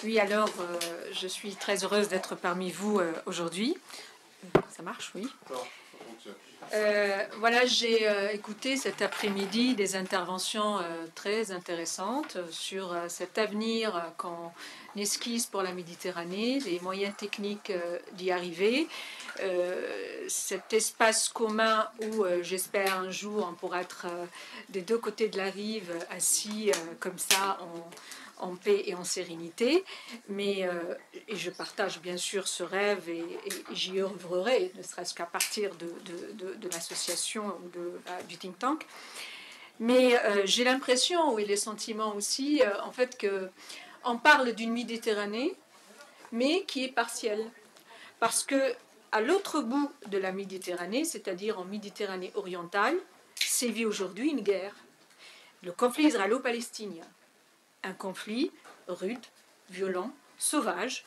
Oui, alors, je suis très heureuse d'être parmi vous aujourd'hui. Ça marche, oui. Voilà, j'ai écouté cet après-midi des interventions très intéressantes sur cet avenir qu'on esquisse pour la Méditerranée, les moyens techniques d'y arriver, cet espace commun où j'espère un jour on pourra être des deux côtés de la rive, assis comme ça, en paix et en sérénité, mais et je partage bien sûr ce rêve et j'y œuvrerai, ne serait-ce qu'à partir de l'association ou du think tank. Mais j'ai l'impression, et les sentiments aussi, en fait, qu'on parle d'une Méditerranée, mais qui est partielle. Parce que à l'autre bout de la Méditerranée, c'est-à-dire en Méditerranée orientale, sévit aujourd'hui une guerre, le conflit israélo-palestinien. Un conflit rude, violent, sauvage.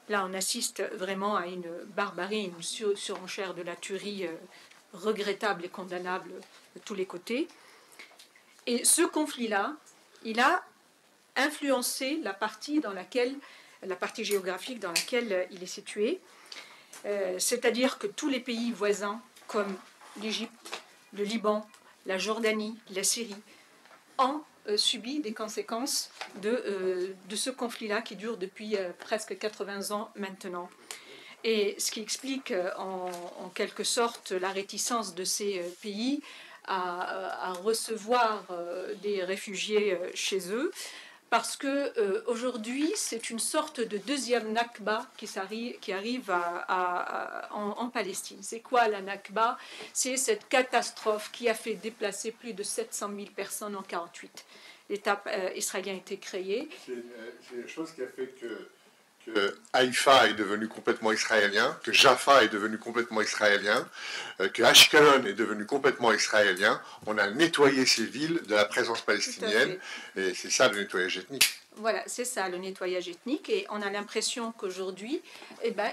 Là, on assiste vraiment à une barbarie, une surenchère de la tuerie regrettable et condamnable de tous les côtés. Et ce conflit-là, il a influencé la partie géographique dans laquelle il est situé. C'est-à-dire que tous les pays voisins, comme l'Égypte, le Liban, la Jordanie, la Syrie, ont subi des conséquences de ce conflit-là qui dure depuis presque 80 ans maintenant. Et ce qui explique en quelque sorte la réticence de ces pays à recevoir des réfugiés chez eux, parce que aujourd'hui c'est une sorte de deuxième Nakba qui arrive en Palestine. C'est quoi la Nakba? C'est cette catastrophe qui a fait déplacer plus de 700 000 personnes en 1948. L'État israélien a été créé. C'est une chose qui a fait que Haïfa est devenu complètement israélien, que Jaffa est devenu complètement israélien, que Ashkelon est devenu complètement israélien. On a nettoyé ces villes de la présence palestinienne, et c'est ça le nettoyage ethnique. Voilà, c'est ça le nettoyage ethnique, et on a l'impression qu'aujourd'hui,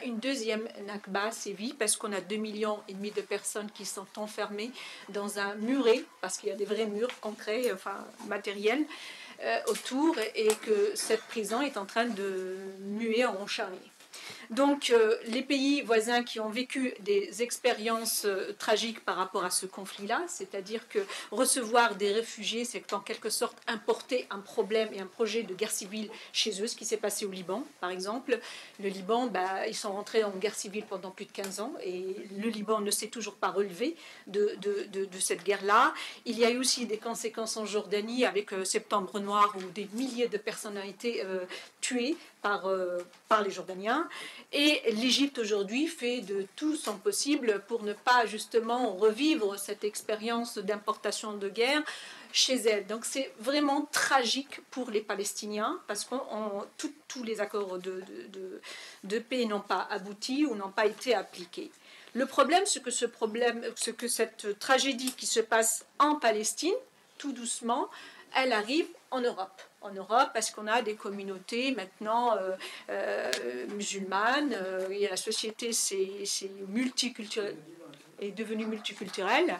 une deuxième Nakba sévit parce qu'on a 2,5 millions de personnes qui sont enfermées dans un muret, parce qu'il y a des vrais murs concrets, matériels, autour, et que cette prison est en train de muer en charnier. Donc les pays voisins qui ont vécu des expériences tragiques par rapport à ce conflit-là, c'est-à-dire que recevoir des réfugiés, c'est en quelque sorte importer un problème et un projet de guerre civile chez eux, ce qui s'est passé au Liban, par exemple. Le Liban, ils sont rentrés en guerre civile pendant plus de 15 ans, et le Liban ne s'est toujours pas relevé de cette guerre-là. Il y a eu aussi des conséquences en Jordanie avec Septembre Noir, où des milliers de personnes ont été tuées par les Jordaniens. Et l'Égypte aujourd'hui fait de tout son possible pour ne pas justement revivre cette expérience d'importation de guerre chez elle. Donc c'est vraiment tragique pour les Palestiniens, parce que tous les accords de paix n'ont pas abouti ou n'ont pas été appliqués. Le problème, c'est que cette tragédie qui se passe en Palestine, tout doucement, elle arrive en Europe. En Europe, parce qu'on a des communautés maintenant musulmanes, et la société c'est multiculturelle, est devenue multiculturelle,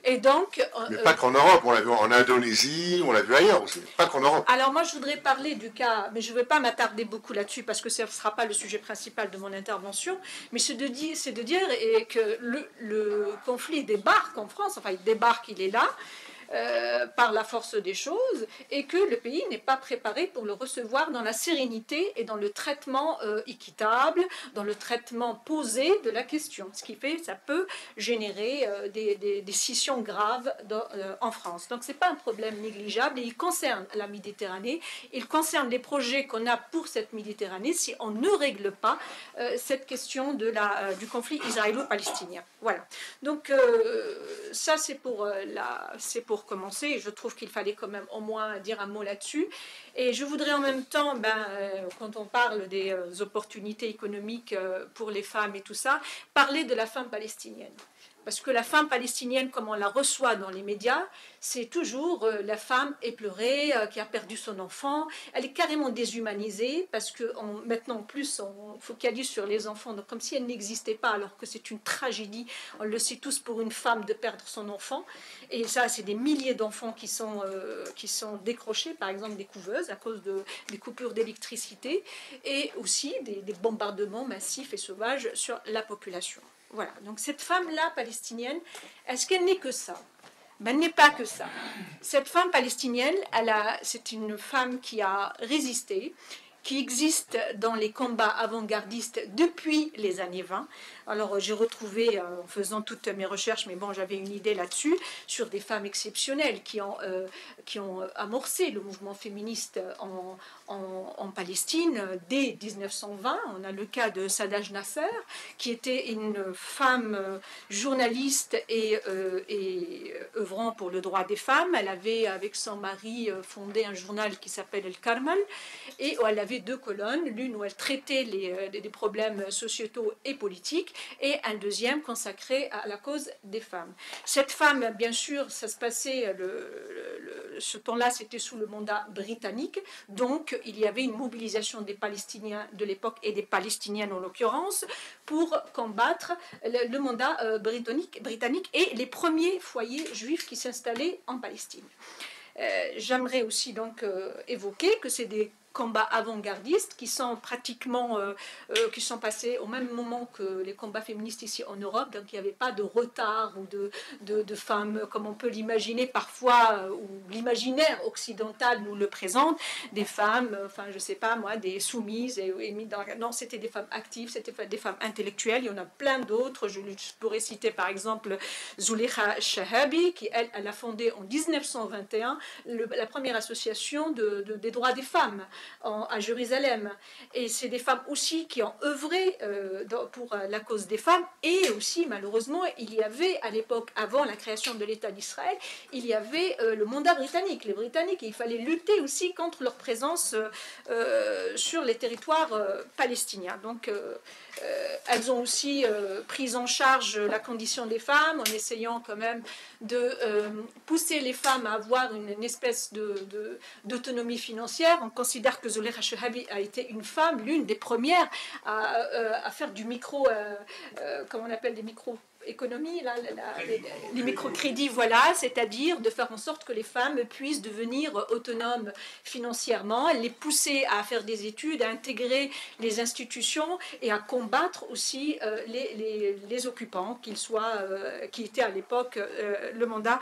et donc mais pas qu'en Europe, on l'a vu en Indonésie, on l'a vu ailleurs aussi, pas qu'en Europe. Alors moi je voudrais parler du cas, mais je ne vais pas m'attarder beaucoup là-dessus parce que ce ne sera pas le sujet principal de mon intervention, mais c'est de dire que le conflit débarque en France, enfin il débarque, il est là, par la force des choses, et que le pays n'est pas préparé pour le recevoir dans la sérénité et dans le traitement équitable, dans le traitement posé de la question. Ce qui fait que ça peut générer des scissions graves en France. Donc ce n'est pas un problème négligeable, et il concerne la Méditerranée, il concerne les projets qu'on a pour cette Méditerranée si on ne règle pas cette question du conflit israélo-palestinien. Voilà. Donc ça c'est pour commencer. Je trouve qu'il fallait quand même au moins dire un mot là-dessus. Et je voudrais en même temps, quand on parle des opportunités économiques pour les femmes et tout ça, parler de la femme palestinienne. Parce que la femme palestinienne, comme on la reçoit dans les médias, c'est toujours la femme éplorée, qui a perdu son enfant. Elle est carrément déshumanisée parce que maintenant en plus on focalise sur les enfants, donc comme si elle n'existait pas, alors que c'est une tragédie. On le sait tous pour une femme de perdre son enfant. Et ça, c'est des milliers d'enfants qui sont décrochés, par exemple des couveuses, à cause des coupures d'électricité, et aussi des bombardements massifs et sauvages sur la population. Voilà, donc cette femme-là, palestinienne, est-ce qu'elle n'est que ça? Ben, elle n'est pas que ça. Cette femme palestinienne, c'est une femme qui a résisté, qui existe dans les combats avant-gardistes depuis les années 20. Alors j'ai retrouvé, en faisant toutes mes recherches, mais bon, j'avais une idée là-dessus, sur des femmes exceptionnelles qui ont amorcé le mouvement féministe en Palestine dès 1920. On a le cas de Sadaj Nasser, qui était une femme journaliste et œuvrant pour le droit des femmes. Elle avait, avec son mari, fondé un journal qui s'appelle El Carmel, et elle avait deux colonnes, l'une où elle traitait des problèmes sociétaux et politiques, et un deuxième consacré à la cause des femmes. Cette femme, bien sûr, ça se passait, ce temps-là, c'était sous le mandat britannique, donc il y avait une mobilisation des Palestiniens de l'époque, et des Palestiniennes en l'occurrence, pour combattre le mandat britannique et les premiers foyers juifs qui s'installaient en Palestine. J'aimerais aussi donc évoquer que c'est des combats avant-gardistes qui sont pratiquement qui sont passés au même moment que les combats féministes ici en Europe, donc il n'y avait pas de retard ou de femmes comme on peut l'imaginer parfois, ou l'imaginaire occidental nous le présente, des femmes, enfin je sais pas moi, des soumises non, c'était des femmes actives, c'était des femmes intellectuelles. Il y en a plein d'autres. Je pourrais citer par exemple Zulekha Shahabi, qui elle a fondé en 1921 la première association des droits des femmes à Jérusalem. Et c'est des femmes aussi qui ont œuvré pour la cause des femmes. Et aussi, malheureusement, il y avait à l'époque, avant la création de l'État d'Israël, il y avait le mandat britannique. Les Britanniques, il fallait lutter aussi contre leur présence sur les territoires palestiniens. Donc, elles ont aussi pris en charge la condition des femmes en essayant quand même de pousser les femmes à avoir une espèce d'autonomie financière. On considère que Zulekha Shahabi a été une femme, l'une des premières à faire du micro, comment on appelle des micro-économies, les microcrédits, voilà, c'est-à-dire de faire en sorte que les femmes puissent devenir autonomes financièrement, les pousser à faire des études, à intégrer les institutions et à combattre aussi les occupants, qui étaient à l'époque le mandat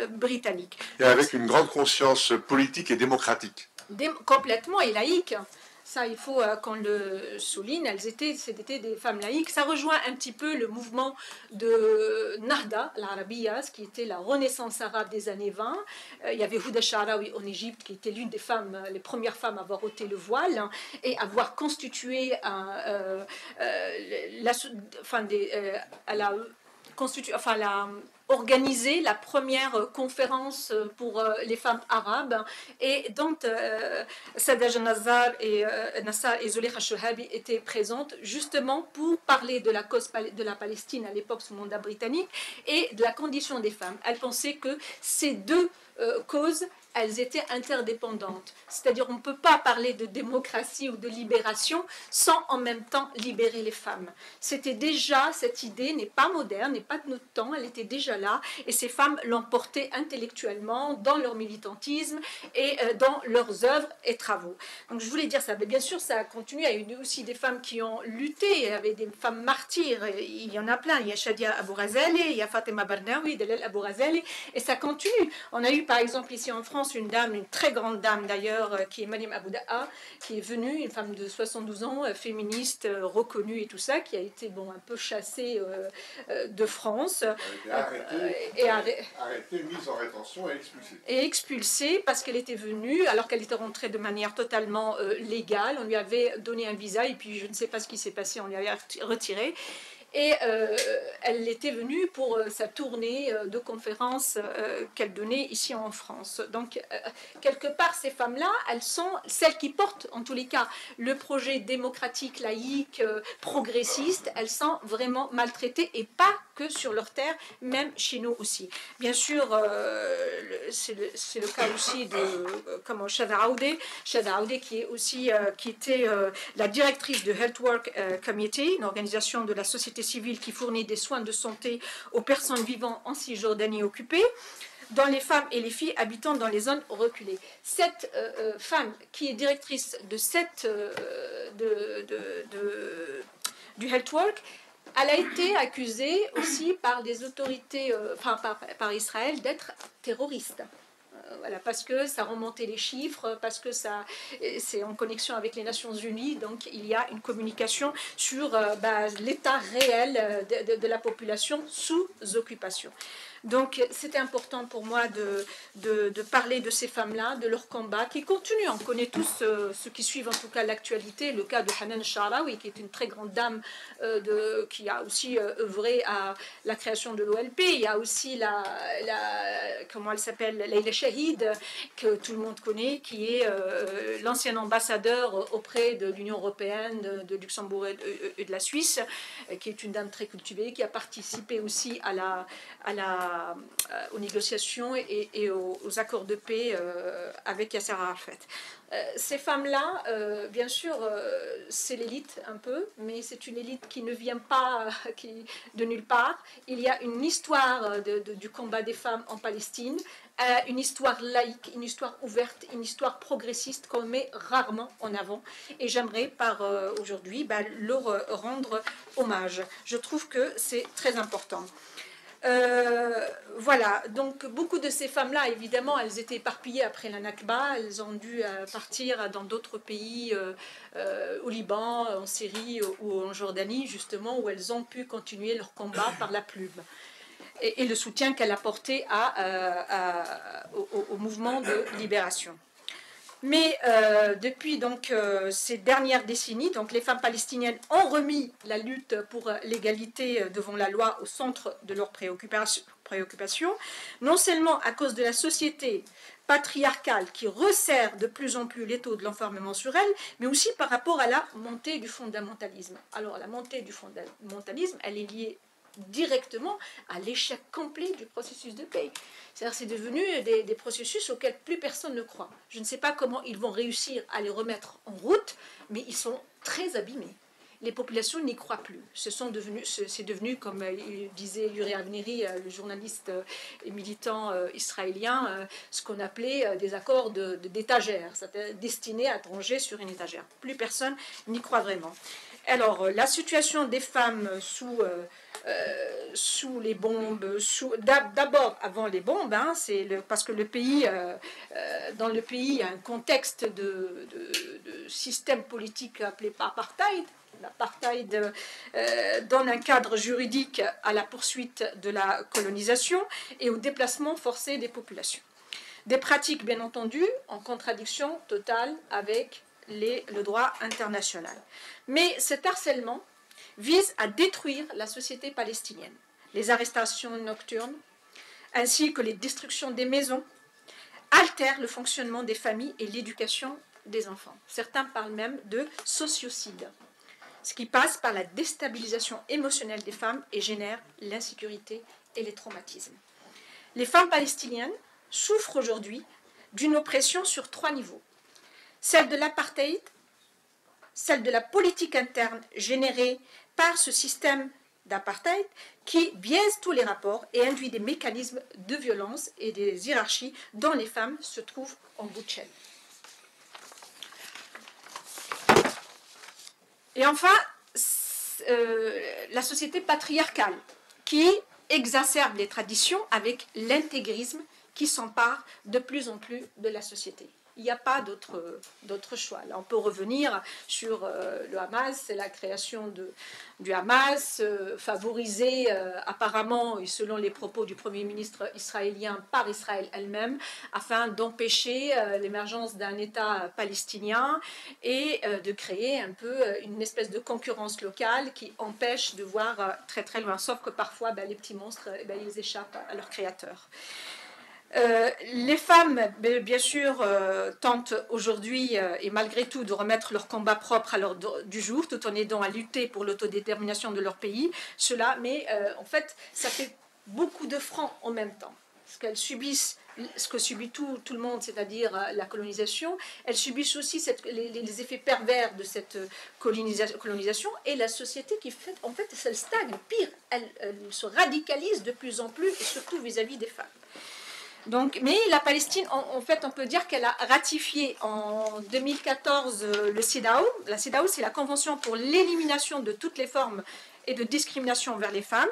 britannique. Et avec une grande conscience politique et démocratique. Complètement, et laïque. Ça, il faut qu'on le souligne, c'était des femmes laïques. Ça rejoint un petit peu le mouvement de Nahda, l'Arabia, qui était la renaissance arabe des années 20. Il y avait Houda Sha'rawi en Égypte, qui était l'une des femmes, les premières femmes à avoir ôté le voile, et avoir constitué organisé la première conférence pour les femmes arabes, et dont Sadaj Nasser et Zulekha Shahabi étaient présentes justement pour parler de la cause de la Palestine à l'époque sous mandat britannique et de la condition des femmes. Elles pensaient que ces deux causes, elles étaient interdépendantes. C'est-à-dire on ne peut pas parler de démocratie ou de libération sans en même temps libérer les femmes. C'était déjà, cette idée n'est pas moderne, n'est pas de notre temps, elle était déjà là, et ces femmes l'ont portée intellectuellement dans leur militantisme et dans leurs œuvres et travaux. Donc je voulais dire ça, mais bien sûr ça a continué. Il y a eu aussi des femmes qui ont lutté, il y avait des femmes martyrs, il y en a plein. Il y a Shadia Abou Ghazali, il y a Fatima Barnaoui, Delal Abou Ghazali, et ça continue. On a eu par exemple ici en France une dame, une très grande dame d'ailleurs, qui est Mariam Abouda'a, qui est venue, une femme de 72 ans, féministe, reconnue et tout ça, qui a été un peu chassée de France. Arrêtée, mise en rétention et expulsée. Et expulsée parce qu'elle était venue, alors qu'elle était rentrée de manière totalement légale. On lui avait donné un visa et puis je ne sais pas ce qui s'est passé, on lui avait retiré. Et elle était venue pour sa tournée de conférences qu'elle donnait ici en France. Donc, quelque part, ces femmes-là, elles sont celles qui portent, en tous les cas, le projet démocratique, laïque, progressiste. Elles sont vraiment maltraitées, et pas que sur leur terre, même chez nous aussi. Bien sûr, c'est le cas aussi de Shada Aoudé qui est aussi qui était la directrice de Health Work Committee, une organisation de la société civile qui fournit des soins de santé aux personnes vivant en Cisjordanie occupée, dans les femmes et les filles habitant dans les zones reculées. Cette femme qui est directrice de du Health Work, elle a été accusée aussi par des autorités, par Israël, d'être terroriste. Voilà, parce que ça remontait les chiffres, parce que c'est en connexion avec les Nations Unies, donc il y a une communication sur l'état réel de la population sous occupation. Donc c'était important pour moi de parler de ces femmes-là, de leur combat, qui continuent. On connaît tous ceux qui suivent en tout cas l'actualité, le cas de Hanan Sha'rawi, qui est une très grande dame qui a aussi œuvré à la création de l'OLP. Il y a aussi comment elle s'appelle, Leila Shahid, que tout le monde connaît, qui est l'ancien ambassadeur auprès de l'Union européenne, de Luxembourg et de la Suisse, qui est une dame très cultivée, qui a participé aussi aux négociations et aux accords de paix avec Yasser Arafat. Ces femmes-là, bien sûr, c'est l'élite un peu, mais c'est une élite qui ne vient pas de nulle part. Il y a une histoire du combat des femmes en Palestine, une histoire laïque, une histoire ouverte, une histoire progressiste qu'on met rarement en avant. Et j'aimerais aujourd'hui leur rendre hommage. Je trouve que c'est très important. Voilà, donc beaucoup de ces femmes-là, évidemment, elles étaient éparpillées après la Nakba, elles ont dû partir dans d'autres pays, au Liban, en Syrie ou en Jordanie, justement, où elles ont pu continuer leur combat par la plume. Et le soutien qu'elle a apporté au mouvement de libération. Mais depuis ces dernières décennies, les femmes palestiniennes ont remis la lutte pour l'égalité devant la loi au centre de leurs préoccupations, non seulement à cause de la société patriarcale qui resserre de plus en plus l'étau de l'enfermement sur elles, mais aussi par rapport à la montée du fondamentalisme. Alors la montée du fondamentalisme, elle est liée directement à l'échec complet du processus de paix. C'est-à-dire c'est devenu des processus auxquels plus personne ne croit. Je ne sais pas comment ils vont réussir à les remettre en route, mais ils sont très abîmés. Les populations n'y croient plus. C'est devenu, comme disait Yuri Avneri, le journaliste et militant israélien, ce qu'on appelait des accords d'étagère, c'est-à-dire destinés à être rangés sur une étagère. Plus personne n'y croit vraiment. Alors, la situation des femmes sous les bombes, d'abord avant les bombes, parce que dans le pays, il y a un contexte de système politique appelé apartheid. L'apartheid donne un cadre juridique à la poursuite de la colonisation et au déplacement forcé des populations. Des pratiques, bien entendu, en contradiction totale avec le droit international. Mais cet harcèlement vise à détruire la société palestinienne. Les arrestations nocturnes, ainsi que les destructions des maisons, altèrent le fonctionnement des familles et l'éducation des enfants. Certains parlent même de sociocide, ce qui passe par la déstabilisation émotionnelle des femmes et génère l'insécurité et les traumatismes. Les femmes palestiniennes souffrent aujourd'hui d'une oppression sur 3 niveaux. Celle de l'apartheid, celle de la politique interne générée par ce système d'apartheid qui biaise tous les rapports et induit des mécanismes de violence et des hiérarchies dont les femmes se trouvent en bout de chaîne. Et enfin, la société patriarcale qui exacerbe les traditions avec l'intégrisme qui s'empare de plus en plus de la société. Il n'y a pas d'autre choix. Là, on peut revenir sur le Hamas, c'est la création du Hamas, favorisée apparemment, et selon les propos du Premier ministre israélien, par Israël elle-même, afin d'empêcher l'émergence d'un État palestinien et de créer un peu une espèce de concurrence locale qui empêche de voir très très loin. Sauf que parfois, les petits monstres, ils échappent à leur créateur. Les femmes, bien sûr, tentent aujourd'hui, et malgré tout, de remettre leur combat propre à l'ordre du jour, tout en aidant à lutter pour l'autodétermination de leur pays. Mais en fait, ça fait beaucoup de fronts en même temps. Parce qu'elles subissent ce que subit tout le monde, c'est-à-dire la colonisation. Elles subissent aussi les effets pervers de cette colonisation, et la société qui, en fait, elle stagne. Pire, elle se radicalise de plus en plus, et surtout vis-à-vis des femmes. Donc, mais la Palestine, en fait, on peut dire qu'elle a ratifié en 2014 le CEDAW. La CEDAW, c'est la Convention pour l'élimination de toutes les formes et de discrimination envers les femmes.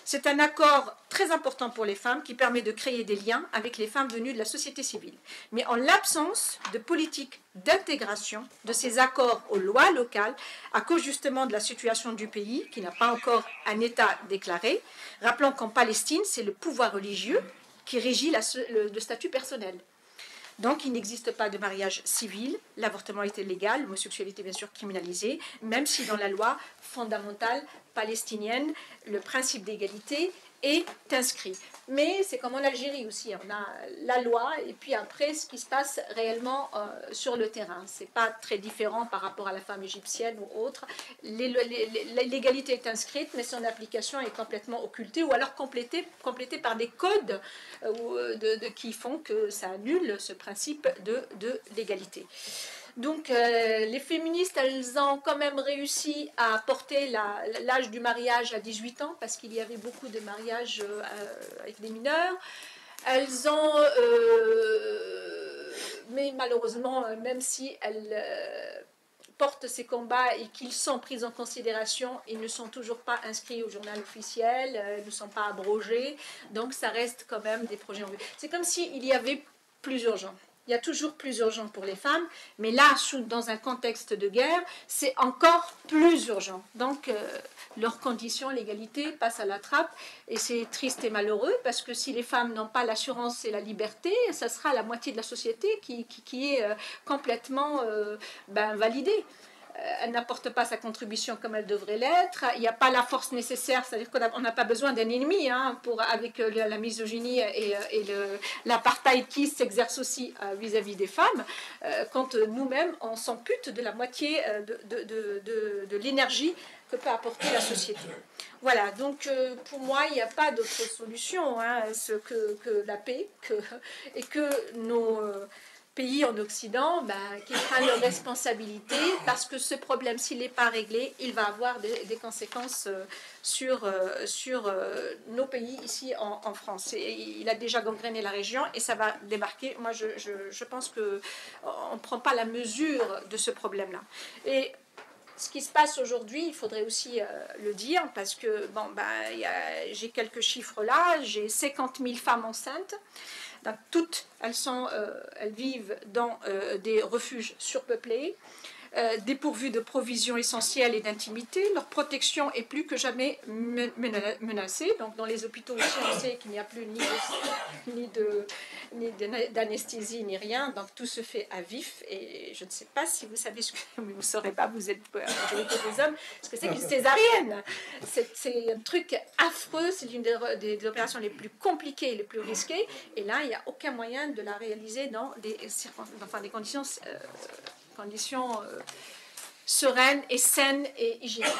C'est un accord très important pour les femmes qui permet de créer des liens avec les femmes venues de la société civile. Mais en l'absence de politique d'intégration de ces accords aux lois locales, à cause justement de la situation du pays, qui n'a pas encore un État déclaré, rappelons qu'en Palestine, c'est le pouvoir religieux qui régit le statut personnel. Donc, il n'existe pas de mariage civil, l'avortement était légal, l'homosexualité bien sûr criminalisée, même si dans la loi fondamentale palestinienne, le principe d'égalité est inscrit. Mais c'est comme en Algérie aussi, on a la loi et puis après ce qui se passe réellement sur le terrain. Ce n'est pas très différent par rapport à la femme égyptienne ou autre. L'égalité est inscrite, mais son application est complètement occultée ou alors complétée par des codes qui font que ça annule ce principe de l'égalité. Donc, les féministes, elles ont quand même réussi à porter l'âge du mariage à 18 ans, parce qu'il y avait beaucoup de mariages avec des mineurs. Elles ont, mais malheureusement, même si elles portent ces combats et qu'ils sont pris en considération, ils ne sont toujours pas inscrits au journal officiel, ne sont pas abrogés, donc ça reste quand même des projets en vue. C'est comme s'il y avait plus urgent. Il y a toujours plus urgent pour les femmes, mais là, dans un contexte de guerre, c'est encore plus urgent. Donc, leurs conditions, l'égalité, passent à la trappe, et c'est triste et malheureux, parce que si les femmes n'ont pas l'assurance et la liberté, ça sera la moitié de la société qui est complètement validée. Elle n'apporte pas sa contribution comme elle devrait l'être, il n'y a pas la force nécessaire, c'est-à-dire qu'on n'a pas besoin d'un ennemi avec la misogynie et l'apartheid qui s'exerce aussi vis-à-vis des femmes, quand nous-mêmes on s'ampute de la moitié de l'énergie que peut apporter la société. Voilà, donc pour moi il n'y a pas d'autre solution que la paix et que nos pays en Occident qui prennent leurs responsabilités, parce que ce problème, s'il n'est pas réglé, il va avoir des conséquences sur nos pays ici en France. Et il a déjà gangréné la région et ça va débarquer. Moi, je pense qu'on ne prend pas la mesure de ce problème-là. Et ce qui se passe aujourd'hui, il faudrait aussi le dire, parce que j'ai quelques chiffres là, j'ai 50 000 femmes enceintes. Donc, toutes, elles vivent dans des refuges surpeuplés, dépourvus de provisions essentielles et d'intimité. Leur protection est plus que jamais menacée. Donc, dans les hôpitaux aussi, on sait qu'il n'y a plus ni d'anesthésie, ni rien. Donc, tout se fait à vif. Et je ne sais pas si vous savez ce que... Mais vous ne saurez pas, vous êtes la majorité des hommes, ce que c'est qu'une césarienne. C'est un truc affreux. C'est l'une des opérations les plus compliquées et les plus risquées. Et là, il n'y a aucun moyen de la réaliser dans des conditions sereines et saines et hygiéniques.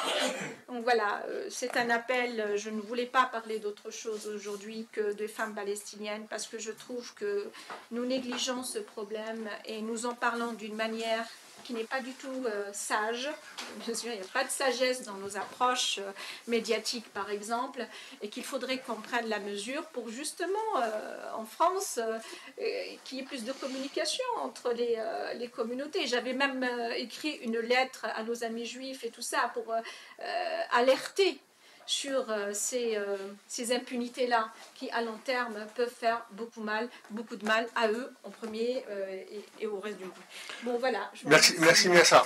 Donc voilà, c'est un appel. Je ne voulais pas parler d'autre chose aujourd'hui que des femmes palestiniennes, parce que je trouve que nous négligeons ce problème et nous en parlons d'une manière qui n'est pas du tout sage. Bien sûr, il n'y a pas de sagesse dans nos approches médiatiques, par exemple, et qu'il faudrait qu'on prenne la mesure pour justement, en France, qu'il y ait plus de communication entre les communautés. J'avais même écrit une lettre à nos amis juifs et tout ça pour alerter sur ces impunités-là qui, à long terme, peuvent faire beaucoup de mal à eux en premier et au reste du monde. Bon, voilà. Merci, Messa.